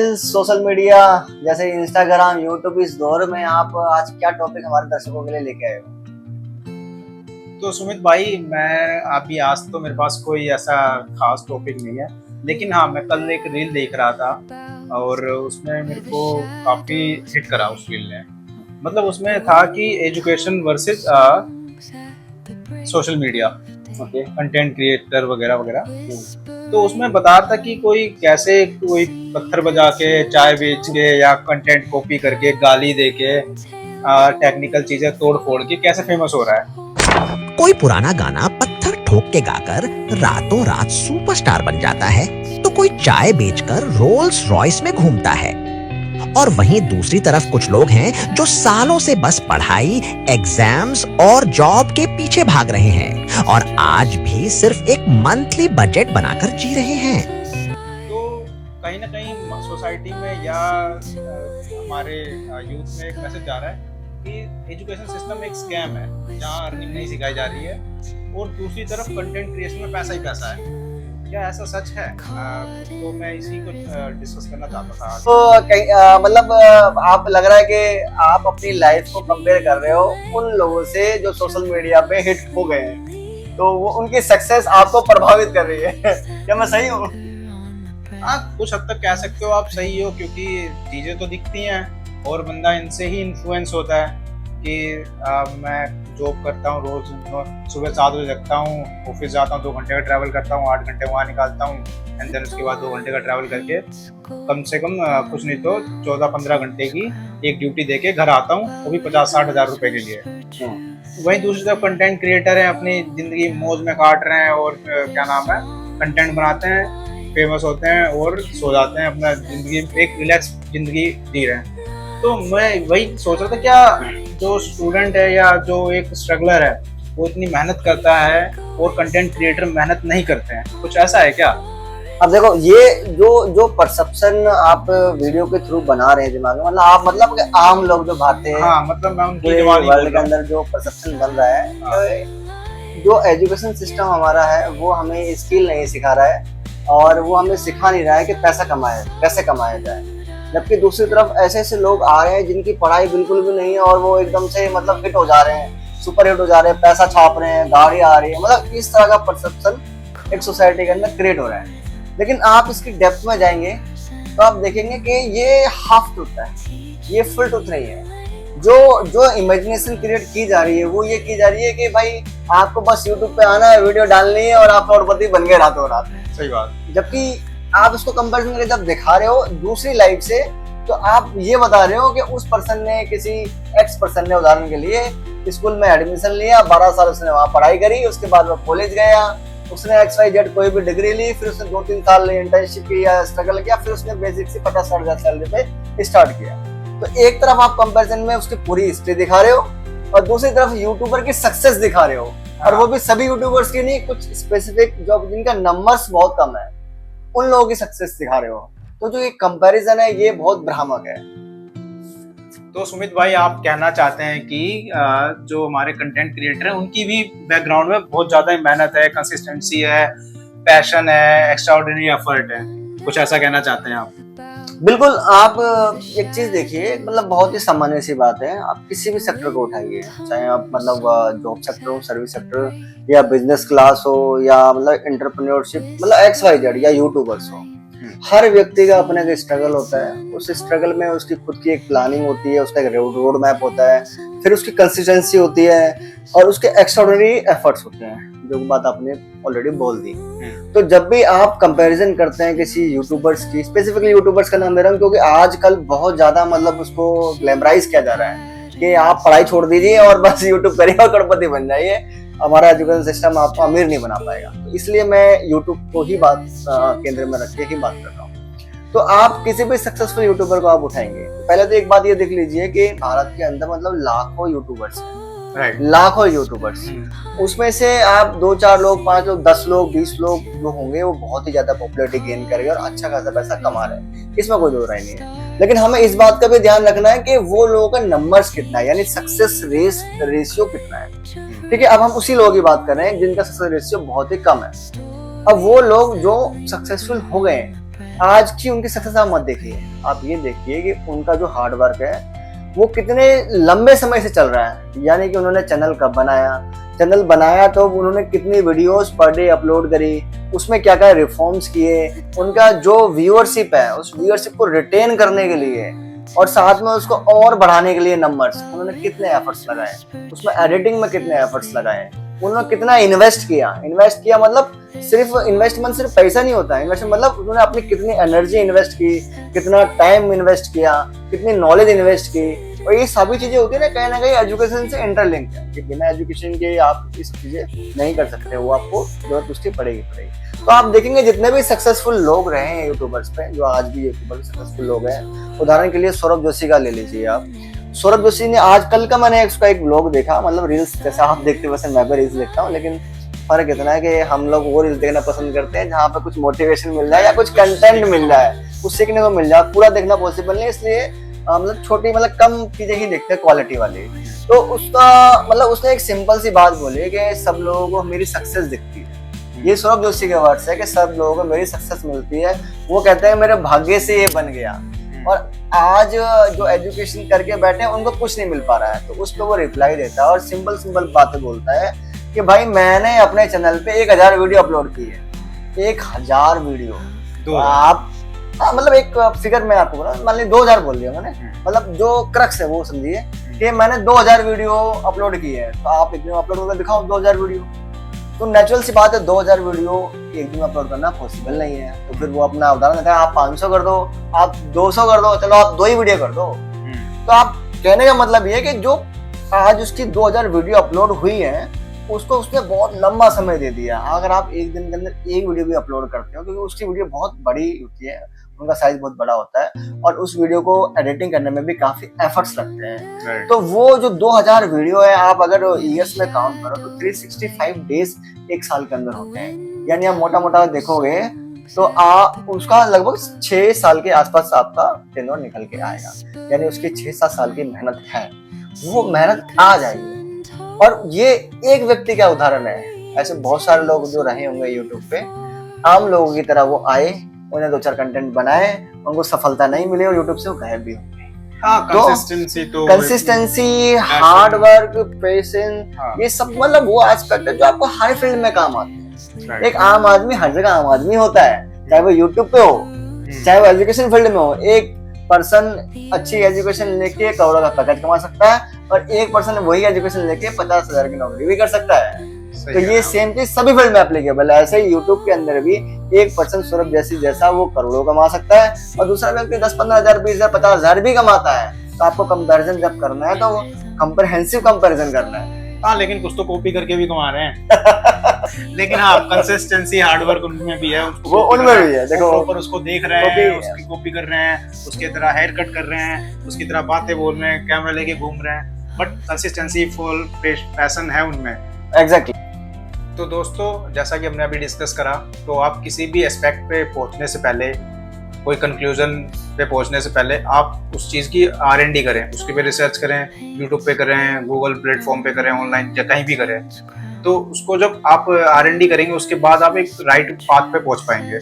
Social media जैसे Instagram, YouTube, इस दौर में आप आज क्या टॉपिक हमारे दर्शकों के लिए लेके आए हो? तो सुमित भाई, मैं अभी आज तो मेरे पास कोई ऐसा खास टॉपिक नहीं है, लेकिन हाँ, मैं कल एक रील देख रहा था और उसमें मेरे को काफ़ी हिट करा उस रील ने। मतलब उसमें था कि education versus social media, okay. Content creator वगैरह वगैरह। तो उसमें बता रहा था कि कोई पत्थर बजा के, चाय बेच के या कंटेंट कॉपी करके, गाली दे के, टेक्निकल चीज़ें तोड़ फोड़ के कैसे फेमस हो रहा है। कोई पुराना गाना पत्थर ठोक के गाकर रातों रात सुपरस्टार बन जाता है, तो कोई चाय बेचकर रोल्स रॉयस में घूमता है। और वहीं दूसरी तरफ कुछ लोग हैं जो सालों से बस पढ़ाई, एग्जाम्स और जॉब के पीछे भाग रहे हैं और आज भी सिर्फ एक मंथली बजट बनाकर जी रहे हैं। तो कहीं ना कहीं सोसाइटी में या हमारे यूथ में एक मैसेज जा रहा है कि एजुकेशन सिस्टम एक स्कैम है, जहाँ अर्निंग नहीं सिखाई जा रही है और दूसरी तरफ कंटेंट क्रिएशन में पैसा ही पैसा है। क्या ऐसा सच है? तो मैं इसी को डिस्कस करना चाहता था। तो मतलब आप लग रहा है कि आप अपनी लाइफ को कंपेयर कर रहे हो उन लोगों से जो सोशल मीडिया पे हिट हो गए हैं, तो वो उनकी सक्सेस आपको प्रभावित कर रही है। क्या मैं सही हूँ? हाँ, कुछ हद तक कह सकते हो आप सही हो, क्योंकि चीज़ें तो दिखती हैं और बंदा इनसे ही इन्फ्लुएंस होता है कि मैं जॉब करता हूँ, रोज सुबह 7 बजे जगता हूँ, ऑफिस जाता हूँ, 2 घंटे का ट्रैवल करता हूँ, 8 घंटे वहाँ निकालता हूँ, एंड देन उसके बाद 2 घंटे का ट्रैवल करके कम से कम कुछ नहीं तो 14-15 घंटे की एक ड्यूटी देके घर आता हूँ, वो भी 50-60 हज़ार रुपए के लिए। वहीं दूसरी तरफ कंटेंट क्रिएटर हैं, अपनी ज़िंदगी मौज में काट रहे हैं और क्या नाम है, कंटेंट बनाते हैं, फेमस होते हैं और सो जाते हैं, अपना ज़िंदगी एक रिलैक्स ज़िंदगी जी रहे हैं। तो मैं वही सोच रहा था, क्या जो स्टूडेंट है या जो एक स्ट्रगलर है वो इतनी मेहनत करता है और कंटेंट क्रिएटर मेहनत नहीं करते हैं? कुछ ऐसा है क्या? अब देखो, ये जो परसेप्शन आप वीडियो के थ्रू बना रहे हैं दिमाग में, मतलब कि आम लोग जो भागते हैं, हाँ, मतलब मैं उनकी वर्ल्ड के अंदर जो परसेप्शन बन रहा है, जो एजुकेशन सिस्टम हमारा है वो हमें स्किल नहीं सिखा रहा है और वो हमें सिखा नहीं रहा है कि कैसे कमाया जाए। जबकि दूसरी तरफ ऐसे ऐसे लोग आ रहे हैं जिनकी पढ़ाई बिल्कुल भी नहीं है और वो एकदम से मतलब हिट हो जा रहे हैं, सुपर हिट हो जा रहे हैं, पैसा छाप रहे हैं, गाड़ी आ रही है। मतलब इस तरह का परसेप्शन एक सोसाइटी के अंदर क्रिएट हो रहा है। लेकिन आप इसकी डेप्थ में जाएंगे तो आप देखेंगे कि ये हाफ ट्रूथ है, ये फुल ट्रूथ नहीं है। जो इमेजिनेशन क्रिएट की जा रही है वो ये की जा रही है कि भाई आपको बस यूट्यूब पे आना है, वीडियो डालनी है और आप करोड़पति बन गए रातों रात। सही बात। जबकि आप उसको कंपैरिजन करके जब दिखा रहे हो दूसरी लाइफ से, तो आप ये बता रहे हो कि उस पर्सन ने, किसी एक्स पर्सन ने उदाहरण के लिए स्कूल में एडमिशन लिया, 12 साल उसने वहाँ पढ़ाई करी, उसके बाद वो कॉलेज गया, उसने XYZ कोई भी डिग्री ली, फिर उसने 2-3 साल इंटर्नशिप किया, स्ट्रगल किया, फिर उसने बेसिक से 50-60 हज़ार सैलरी पे स्टार्ट किया। तो एक तरफ आप कंपैरिजन में उसकी पूरी हिस्ट्री दिखा रहे हो और दूसरी तरफ यूट्यूबर की सक्सेस दिखा रहे हो, और वो भी सभी यूट्यूबर्स की नहीं, कुछ स्पेसिफिक जो जिनका नंबर्स बहुत कम है उन लोगों की सक्सेस दिखा रहे हो। तो जो ये कंपैरिजन है ये बहुत भ्रामक है। तो सुमित भाई, आप कहना चाहते हैं कि जो हमारे कंटेंट क्रिएटर हैं उनकी भी बैकग्राउंड में बहुत ज्यादा मेहनत है, कंसिस्टेंसी है, पैशन है, एक्स्ट्राऑर्डिनरी एफर्ट है, कुछ ऐसा कहना चाहते हैं आप? बिल्कुल। आप एक चीज देखिए, मतलब बहुत ही सामान्य सी बात है, आप किसी भी सेक्टर को उठाइए, चाहे आप मतलब जॉब सेक्टर हो, सर्विस सेक्टर या बिजनेस क्लास हो या मतलब एंटरप्रेन्योरशिप, मतलब XYZ या यूट्यूबर्स हो, हर व्यक्ति का अपना एक स्ट्रगल होता है। उस स्ट्रगल में उसकी खुद की एक प्लानिंग होती है, उसका एक रोड मैप होता है, फिर उसकी कंसिस्टेंसी होती है और उसके एक्स्ट्राऑर्डिनरी एफर्ट्स होते हैं, जो बात आपने ऑलरेडी बोल दी। तो जब भी आप कंपैरिजन करते हैं किसी यूट्यूबर्स की, स्पेसिफिकली यूट्यूबर्स का नाम ले रहा हूँ क्योंकि आजकल बहुत ज्यादा मतलब उसको ग्लैमराइज किया जा रहा है कि आप पढ़ाई छोड़ दीजिए और बस यूट्यूब करिए और करोड़पति बन जाइए, हमारा एजुकेशन सिस्टम आपको अमीर नहीं बना पाएगा। तो इसलिए मैं यूट्यूब को ही बात केंद्र में रख के ही बात कर रहा हूँ। तो आप किसी भी सक्सेसफुल यूट्यूबर को आप उठाएंगे, पहले तो एक बात ये देख लीजिए कि भारत के अंदर मतलब लाखों यूट्यूबर्स हैं, लाखों यूट्यूबर्स। उसमें से आप 2-4 लोग, 5 लोग, 10 लोग, 20 लोग जो होंगे वो बहुत ही ज्यादा पॉपुलैरिटी गेन करेंगे और अच्छा खासा पैसा कमा रहे हैं, इसमें कोई दो राय नहीं है। लेकिन हमें इस बात का भी ध्यान रखना है कि वो लोगों का नंबर्स कितना है, यानी सक्सेस रेशियो कितना है। ठीक है, अब हम उसी लोगों की बात कर रहे हैं जिनका सक्सेस रेशियो बहुत ही कम है। अब वो लोग जो सक्सेसफुल हो गए हैं आज की उनकी सक्सेस आप मत देखिए, आप ये देखिए कि उनका जो हार्ड वर्क है वो कितने लंबे समय से चल रहा है। यानी कि उन्होंने चैनल कब बनाया, चैनल बनाया तो उन्होंने कितनी वीडियोस पर डे अपलोड करी, उसमें क्या क्या रिफॉर्म्स किए, उनका जो व्यूअरशिप है उस व्यूअरशिप को रिटेन करने के लिए और साथ में उसको और बढ़ाने के लिए नंबर्स उन्होंने कितने एफर्ट्स लगाए, उसमें एडिटिंग में कितने एफर्ट्स लगाए, उन्होंने कितना इन्वेस्ट किया मतलब सिर्फ इन्वेस्टमेंट सिर्फ पैसा नहीं होता है, इन्वेस्टमेंट मतलब उन्होंने अपनी कितनी एनर्जी इन्वेस्ट की, कितना टाइम इन्वेस्ट किया, कितनी नॉलेज इन्वेस्ट की। और ये सभी चीजें होती है ना कहीं एजुकेशन से इंटरलिंक है कि बिना एजुकेशन के आप ये सब चीजें नहीं कर सकते, वो आपको जरूरत उसकी पड़ेगी। तो आप देखेंगे जितने भी सक्सेसफुल लोग रहे हैं यूट्यूबर्स पे, जो आज भी यूट्यूबर सक्सेसफुल लोग हैं, उदाहरण के लिए सौरभ जोशी का ले लीजिए आप। सौरभ जोशी ने आज कल का मैंने उसका एक व्लॉग देखा, मतलब रील्स जैसा आप देखते वैसे मैं भी रील्स देखता हूँ, लेकिन फर्क इतना है कि हम लोग वो रील्स देखना पसंद करते हैं जहाँ पे कुछ मोटिवेशन मिल रहा है या कुछ कंटेंट मिल रहा है, कुछ सीखने को मिल रहा है। पूरा देखना पॉसिबल नहीं, इसलिए मतलब छोटी मतलब कम चीजें ही देखते हैं क्वालिटी वाली। तो उसका मतलब उसने एक सिंपल सी बात बोली कि सब लोगों को मेरी सक्सेस दिखती है। ये सौरभ जोशी के वर्ड्स है कि सब लोगों को मेरी सक्सेस मिलती है, वो कहते हैं मेरे भाग्य से ये बन गया। और आज जो एजुकेशन करके बैठे हैं उनको कुछ नहीं मिल पा रहा है, तो उस पर वो रिप्लाई देता है और सिंपल बातें बोलता है कि भाई मैंने अपने चैनल पे 1000 वीडियो अपलोड की है। 1000 वीडियो तो आप मतलब एक फिगर में आपको बोला, मान ली 2000 बोल दिया मैंने, मतलब जो क्रक्स है वो समझिए कि मैंने 2000 वीडियो अपलोड की है, तो आप एक दिन अपलोड करके दिखाओ 2000 वीडियो। तो नेचुरल सी बात है 2000 वीडियो एक दिन अपलोड करना पॉसिबल नहीं है। तो फिर वो अपना उदाहरण देता है, आप 500 कर दो, आप 200 कर दो, चलो आप 2 ही वीडियो कर दो। तो आप कहने का मतलब ये है कि जो आज उसकी 2000 वीडियो अपलोड हुई है उसको उसने बहुत लंबा समय दे दिया। अगर आप एक दिन के अंदर एक वीडियो भी अपलोड करते हो, क्योंकि उसकी वीडियो बहुत बड़ी होती है, उनका साइज बहुत बड़ा होता है और उस वीडियो को एडिटिंग करने में भी काफी एफर्ट्स लगते हैं। तो वो जो 2000 वीडियो है, आप अगर ईयर्स में काउंट करो तो 365 डेज एक साल के अंदर होते हैं। यानी आप मोटा मोटा देखोगे तो उसका लगभग 6 साल के आसपास आपका टेन्योर निकल के आएगा। यानी उसकी 6-7 साल की मेहनत है, वो मेहनत आ जाएगी। और ये एक व्यक्ति का उदाहरण है, ऐसे बहुत सारे लोग जो रहे होंगे यूट्यूब पे, आम लोगों की तरह वो आए, उन्हें 2-4 कंटेंट बनाए, उनको सफलता नहीं मिली और यूट्यूब से वो गायब भी होंगे। कंसिस्टेंसी, हार्ड वर्क, पेशेंस, ये सब मतलब वो एस्पेक्ट है जो आपको हर फील्ड में काम आते हैं। एक आम आदमी हर जगह आम आदमी होता है, चाहे वो यूट्यूब पे हो, चाहे वो एजुकेशन फील्ड में हो। एक पर्सन अच्छी एजुकेशन लेके करोड़ों का पैकेज कमा सकता है और एक पर्सन वही एजुकेशन लेके 50,000 की नौकरी भी कर सकता है। तो ये सेम चीज सभी फील्ड में एप्लीकेबल है। ऐसे ही यूट्यूब के अंदर भी एक पर्सन सौरभ जैसा वो करोड़ों कमा सकता है और दूसरा व्यक्ति 10-15,000, 20,000, 50,000 भी कमाता है। तो आपको कंपैरिजन जब करना है तो कंप्रहेंसिव कंपैरिजन करना है। हाँ, लेकिन कुछ तो कॉपी करके भी कमा रहे हैं। लेकिन हाँ, कंसिस्टेंसी, हार्ड वर्क उनमें भी है, वो उनमें भी है। देखो प्रॉपर उसको देख रहे हैं, उसकी कॉपी कर रहे हैं, उसकी तरह हेयर कट कर रहे हैं, उसकी तरह बातें बोल रहे हैं, कैमरा लेके घूम रहे हैं, बट कंसिस्टेंसी, फुल पैशन है उनमें। एग्जैक्टली। तो दोस्तों, जैसा कि हमने अभी डिस्कस करा, तो आप किसी भी एस्पेक्ट पे पहुंचने से पहले, कोई कंक्लूजन पे पहुंचने से पहले आप उस चीज़ की R&D करें, उसके पे रिसर्च करें, यूट्यूब पे करें, गूगल प्लेटफॉर्म पे करें, ऑनलाइन या कहीं भी करें। तो उसको जब आप R&D करेंगे उसके बाद आप एक राइट पाथ पे पहुंच पाएंगे।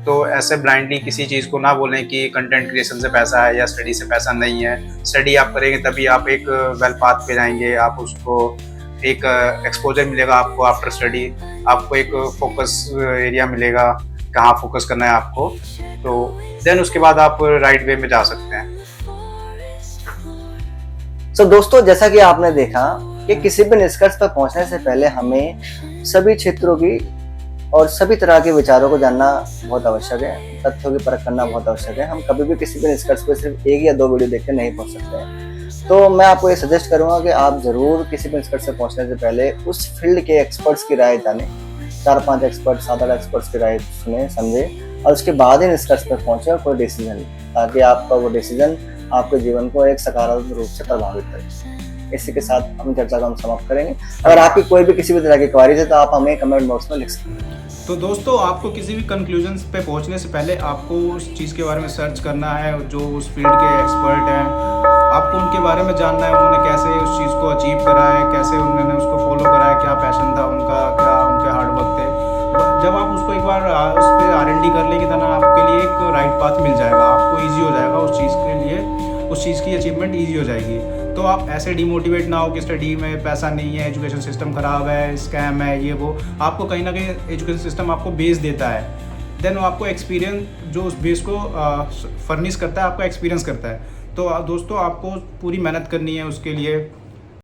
तो ऐसे ब्लाइंडली किसी चीज़ को ना बोलें कि कंटेंट क्रिएशन से पैसा है या स्टडी से पैसा नहीं है। स्टडी आप करेंगे तभी आप एक वेल पाथ पे जाएंगे, आप उसको एक एक्सपोजर मिलेगा आपको आफ्टर स्टडी, आपको एक फोकस एरिया मिलेगा, कहाँ फोकस करना है आपको, तो देन उसके बाद आप राइट वे में जा सकते हैं। तो दोस्तों, जैसा कि आपने देखा कि किसी भी निष्कर्ष पर पहुंचने से पहले हमें सभी क्षेत्रों की और सभी तरह के विचारों को जानना बहुत आवश्यक है, तथ्यों की परख करना बहुत आवश्यक है। हम कभी भी किसी भी निष्कर्ष पर सिर्फ 1 या 2 वीडियो देख कर नहीं पहुंच सकते हैं। तो मैं आपको ये सजेस्ट करूंगा कि आप जरूर किसी भी निष्कर्ष पर पहुंचने से पहले उस फील्ड के एक्सपर्ट्स की राय जानें, 4-5 एक्सपर्ट, 7-8 एक्सपर्ट्स की राय सुने, समझे और उसके बाद ही निष्कर्ष पर पहुंचे और कोई डिसीजन लें, ताकि आपका वो डिसीजन आपके जीवन को एक सकारात्मक रूप से प्रभावित करे। इसी के साथ हम चर्चा को समाप्त करेंगे। अगर आपकी कोई भी किसी भी तरह की क्वेरीज है तो आप हमें कमेंट बॉक्स में लिख सकते हैं। तो दोस्तों, आपको किसी भी कंक्लूजन पे पहुंचने से पहले आपको उस चीज़ के बारे में सर्च करना है, जो उस फील्ड के एक्सपर्ट हैं, आपको उनके बारे में जानना है, उन्होंने कैसे उस चीज़ को अचीव करा है, कैसे उन्होंने उसको फॉलो करा है, क्या पैशन था उनका, क्या उनके हार्ड वर्क थे। जब आप उसको एक बार उस पर R&D कर लेंगे तो ना आपके लिए एक राइट पाथ मिल जाएगा, आपको ईजी हो जाएगा उस चीज़ के लिए, उस चीज़ की अचीवमेंट ईजी हो जाएगी। तो आप ऐसे डिमोटिवेट ना हो कि स्टडी में पैसा नहीं है, एजुकेशन सिस्टम ख़राब है, स्कैम है, ये वो। आपको कहीं ना कहीं एजुकेशन सिस्टम आपको बेस देता है, देन वो आपको एक्सपीरियंस जो उस बेस को फर्निश करता है, आपको एक्सपीरियंस करता है। तो दोस्तों आपको पूरी मेहनत करनी है उसके लिए।